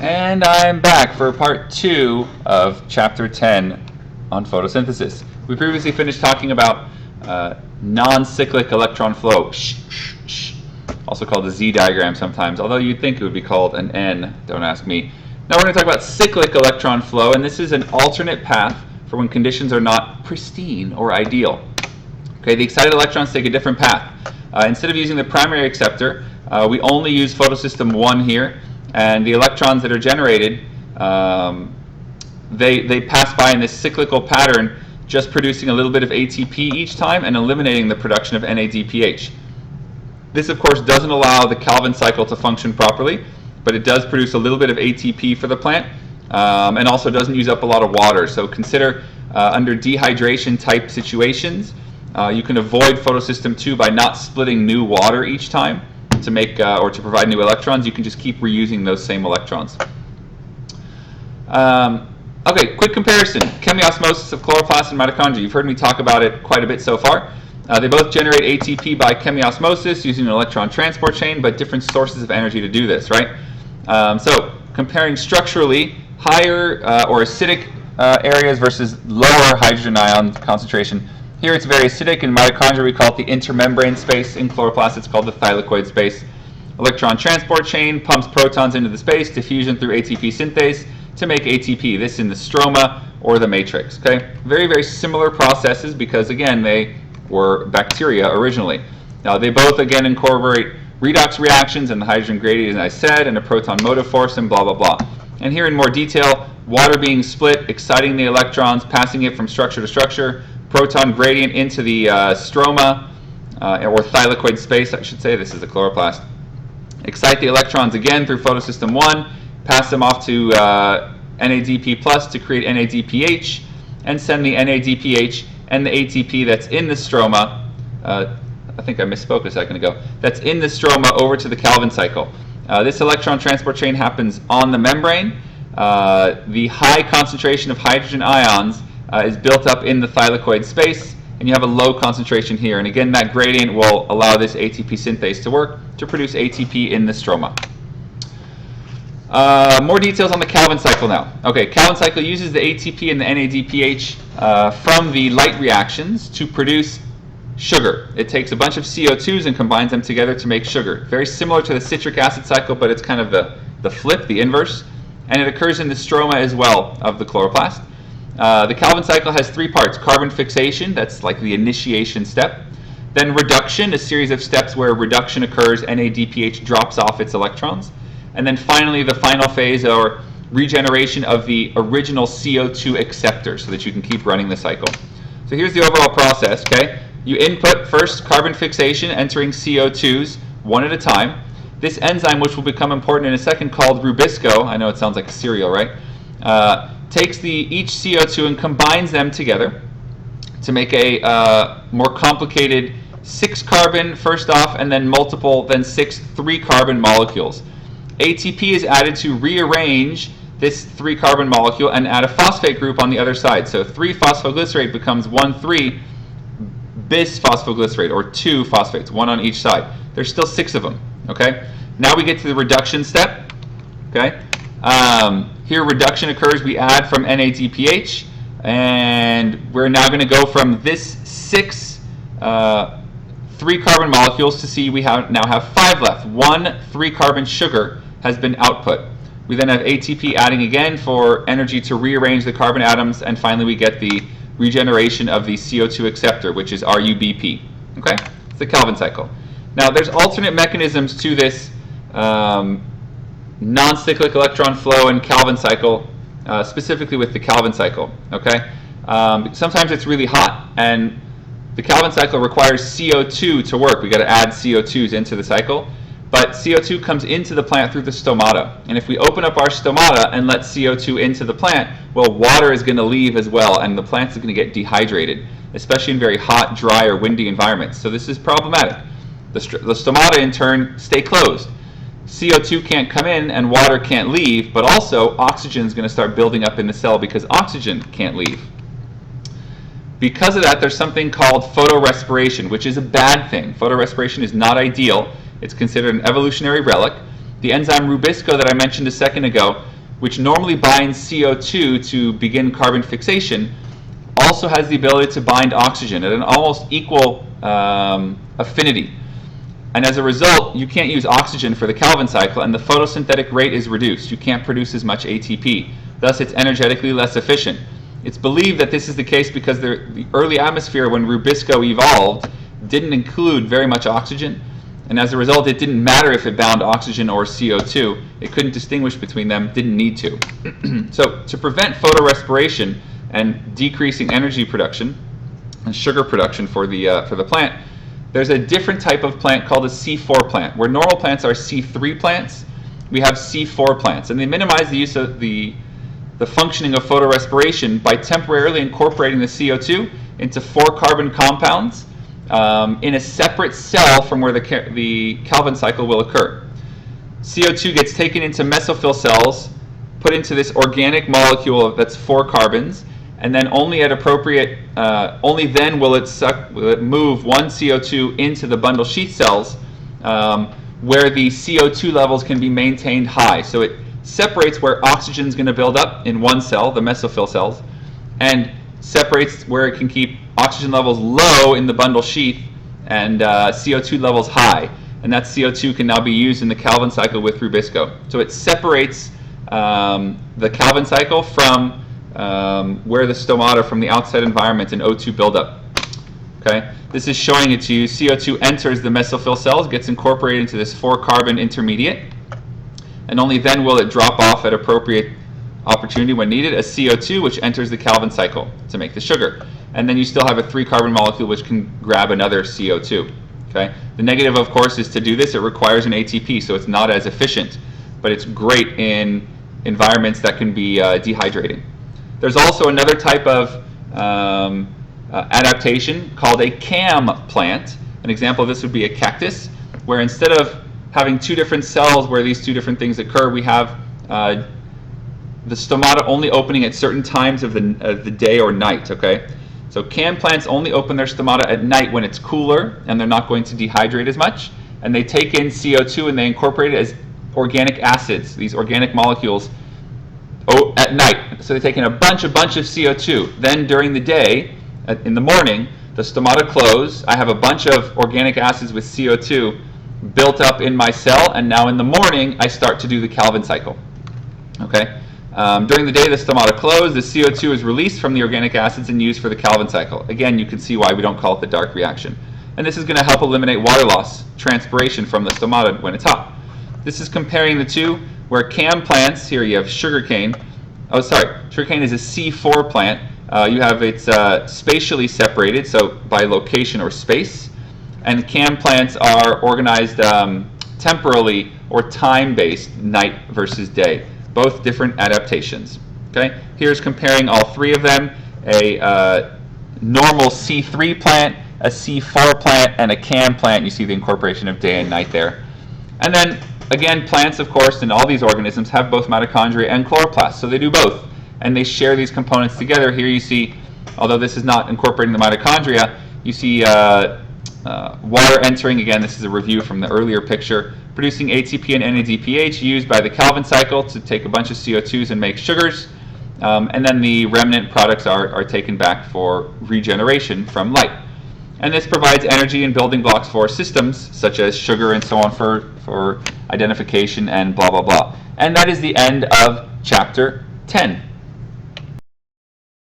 And I'm back for part 2 of chapter 10 on photosynthesis. We previously finished talking about non-cyclic electron flow, also called the Z diagram sometimes, although you'd think it would be called an N, don't ask me. Now we're going to talk about cyclic electron flow, and this is an alternate path for when conditions are not pristine or ideal. Okay, the excited electrons take a different path. Instead of using the primary acceptor, we only use photosystem 1 here, and the electrons that are generated, they pass by in this cyclical pattern, just producing a little bit of ATP each time and eliminating the production of NADPH. This, of course, doesn't allow the Calvin cycle to function properly, but it does produce a little bit of ATP for the plant, and also doesn't use up a lot of water. So consider under dehydration type situations, you can avoid photosystem 2 by not splitting new water each time to make or to provide new electrons. You can just keep reusing those same electrons. Okay, quick comparison. Chemiosmosis of chloroplasts and mitochondria. You've heard me talk about it quite a bit so far. They both generate ATP by chemiosmosis using an electron transport chain, but different sources of energy to do this, right? So comparing structurally higher or acidic areas versus lower hydrogen ion concentration. Here it's very acidic. In mitochondria we call it the intermembrane space. In chloroplasts it's called the thylakoid space. Electron transport chain pumps protons into the space, diffusion through ATP synthase to make ATP, this in the stroma or the matrix. Okay, very, very similar processes because, again, they were bacteria originally. Now they both, again, incorporate redox reactions and the hydrogen gradient, as I said, and a proton motive force and blah, blah, blah. And here in more detail, water being split, exciting the electrons, passing it from structure to structure, proton gradient into the stroma, or thylakoid space, I should say. This is a chloroplast. Excite the electrons again through photosystem 1, pass them off to NADP plus to create NADPH, and send the NADPH and the ATP that's in the stroma, I think I misspoke a second ago, that's in the stroma over to the Calvin cycle. This electron transport chain happens on the membrane. The high concentration of hydrogen ions is built up in the thylakoid space, and you have a low concentration here. And again, that gradient will allow this ATP synthase to work to produce ATP in the stroma. More details on the Calvin cycle now. Okay, Calvin cycle uses the ATP and the NADPH from the light reactions to produce sugar. It takes a bunch of CO2s and combines them together to make sugar. Very similar to the citric acid cycle, but it's kind of the flip, the inverse. And it occurs in the stroma as well of the chloroplast. The Calvin cycle has 3 parts. Carbon fixation, that's like the initiation step. Then reduction, a series of steps where reduction occurs, NADPH drops off its electrons. And then finally, the final phase, or regeneration of the original CO2 acceptor so that you can keep running the cycle. So here's the overall process, okay? You input first carbon fixation, entering CO2s one at a time. This enzyme, which will become important in a second, called Rubisco, I know it sounds like a cereal, right? Takes each CO2 and combines them together to make a more complicated 6-carbon first off, and then multiple, then 6 3-carbon molecules. ATP is added to rearrange this 3-carbon molecule and add a phosphate group on the other side. So 3-phosphoglycerate becomes 1,3-bisphosphoglycerate, or 2 phosphates, 1 on each side. There's still 6 of them. Okay. Now we get to the reduction step. Okay. Here reduction occurs. We add from NADPH, and we're now going to go from this 6 3-carbon molecules to see we now have 5 left. 1 3-carbon sugar has been output. We then have ATP adding again for energy to rearrange the carbon atoms, and finally we get the regeneration of the CO2 acceptor, which is RUBP. Okay, it's the Calvin cycle. Now there's alternate mechanisms to this non-cyclic electron flow and Calvin cycle, specifically with the Calvin cycle. Okay, sometimes it's really hot, and the Calvin cycle requires CO2 to work. We got to add CO2s into the cycle, but CO2 comes into the plant through the stomata. And if we open up our stomata and let CO2 into the plant, well, water is going to leave as well, and the plant is going to get dehydrated, especially in very hot, dry, or windy environments. So this is problematic. The stomata, in turn, stay closed. CO2 can't come in and water can't leave, but also oxygen is going to start building up in the cell because oxygen can't leave. Because of that, there's something called photorespiration, which is a bad thing. Photorespiration is not ideal. It's considered an evolutionary relic. The enzyme Rubisco that I mentioned a second ago which normally binds CO2 to begin carbon fixation, also has the ability to bind oxygen at an almost equal affinity. And as a result, you can't use oxygen for the Calvin cycle, and the photosynthetic rate is reduced. You can't produce as much ATP. Thus, it's energetically less efficient. It's believed that this is the case because the early atmosphere, when Rubisco evolved, didn't include very much oxygen, and as a result, it didn't matter if it bound oxygen or CO2. It couldn't distinguish between them, didn't need to. So, to prevent photorespiration and decreasing energy production and sugar production for the plant, there's a different type of plant called a C4 plant. Where normal plants are C3 plants, we have C4 plants, and they minimize the use of the functioning of photorespiration by temporarily incorporating the CO2 into 4 carbon compounds in a separate cell from where the Calvin cycle will occur. CO2 gets taken into mesophyll cells, put into this organic molecule that's 4 carbons, and then only then will it move one CO2 into the bundle sheath cells where the CO2 levels can be maintained high. So it separates where oxygen is going to build up in one cell, the mesophyll cells, and separates where it can keep oxygen levels low in the bundle sheath and CO2 levels high. And that CO2 can now be used in the Calvin cycle with Rubisco. So it separates the Calvin cycle from where the stomata from the outside environment and O2 buildup. Okay, this is showing it to you. CO2 enters the mesophyll cells, gets incorporated into this 4 carbon intermediate, and only then will it drop off at appropriate opportunity when needed as CO2, which enters the Calvin cycle to make the sugar. And then you still have a 3 carbon molecule which can grab another CO2. Okay, the negative, of course, is to do this it requires an ATP, so it's not as efficient, but it's great in environments that can be dehydrating. There's also another type of adaptation called a camplant. An example of this would be a cactus, where instead of having 2 different cells where these 2 different things occur, we have the stomata only opening at certain times of the day or night. Okay, so camplants only open their stomata at night when it's cooler and they're not going to dehydrate as much, and they take in CO2 and they incorporate it as organic acids, these organic molecules, at night. So they take in a bunch of CO2. Then during the day, in the morning, the stomata close. I have a bunch of organic acids with CO2 built up in my cell, and now in the morning I start to do the Calvin cycle. Okay. During the day, the stomata close. The CO2 is released from the organic acids and used for the Calvin cycle. Again, you can see why we don't call it the dark reaction. And this is going to help eliminate water loss, transpiration from the stomata when it's hot. This is comparing the two, where camplants, here you have sugarcane. Sugarcane is a C4 plant. You have it's spatially separated, so by location or space. And camplants are organized temporally or time-based, night versus day. Both different adaptations. Okay. Here's comparing all 3 of them: a normal C3 plant, a C4 plant, and a cam plant. You see the incorporation of day and night there. And then again, plants, of course, and all these organisms have both mitochondria and chloroplasts, so they do both, and they share these components together. Here you see, although this is not incorporating the mitochondria, you see water entering. Again, this is a review from the earlier picture, producing ATP and NADPH used by the Calvin cycle to take a bunch of CO2s and make sugars, and then the remnant products are taken back for regeneration from light. And this provides energy and building blocks for systems such as sugar and so on for identification and blah blah blah. And that is the end of chapter 10.